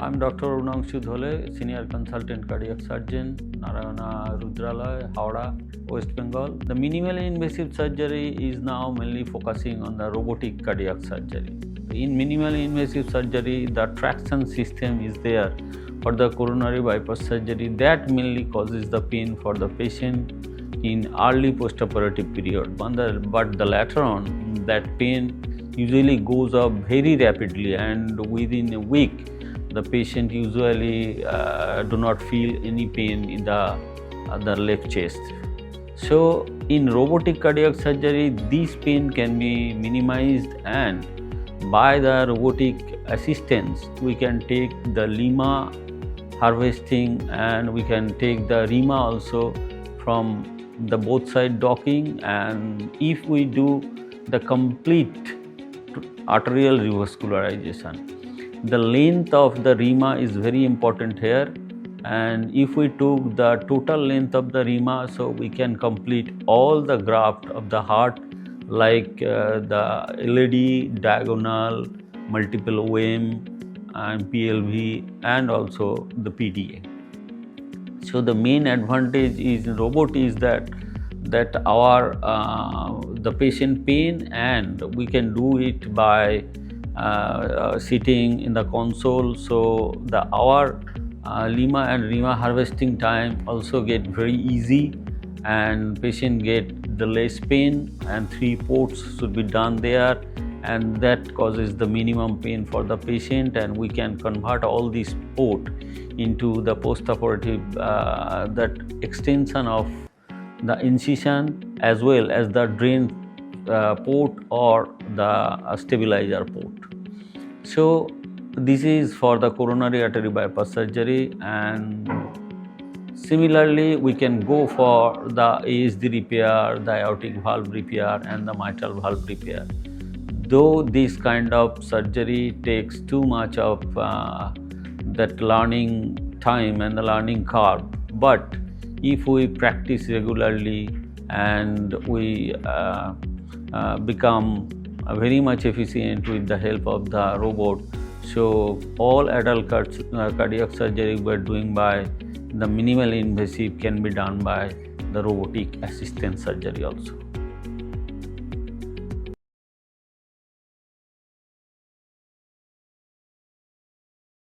I'm Dr. Arunansu Dhole, Senior Consultant Cardiac Surgeon, Narayana Hrudayalaya, Howrah, West Bengal. The minimally invasive surgery is now mainly focusing on the robotic cardiac surgery. In minimally invasive surgery, the traction system is there for the coronary bypass surgery that mainly causes the pain for the patient in early postoperative period. But the later on, that pain usually goes up very rapidly, and within a week, the patient usually do not feel any pain in the left chest. So in robotic cardiac surgery, this pain can be minimized, and by the robotic assistance, we can take the LIMA harvesting, and we can take the RIMA also from the both side docking. And if we do the complete arterial revascularization, the length of the RIMA is very important here, and if we took the total length of the RIMA, so we can complete all the graft of the heart, like the LED, diagonal, multiple OM and PLV, and also the PDA. So the main advantage is in robot is that our the patient pain, and we can do it by sitting in the console. So our LIMA and RIMA harvesting time also get very easy, and patient get the less pain, and 3 ports should be done there, and that causes the minimum pain for the patient. And we can convert all these port into the postoperative that extension of the incision as well as the drain port or the stabilizer port. So this is for the coronary artery bypass surgery, and similarly we can go for the ASD repair, the aortic valve repair, and the mitral valve repair. Though this kind of surgery takes too much of that learning time and the learning curve, but if we practice regularly and we become very much efficient with the help of the robot, so all adult cardiac surgery we are doing by the minimally invasive can be done by the robotic assisted surgery also.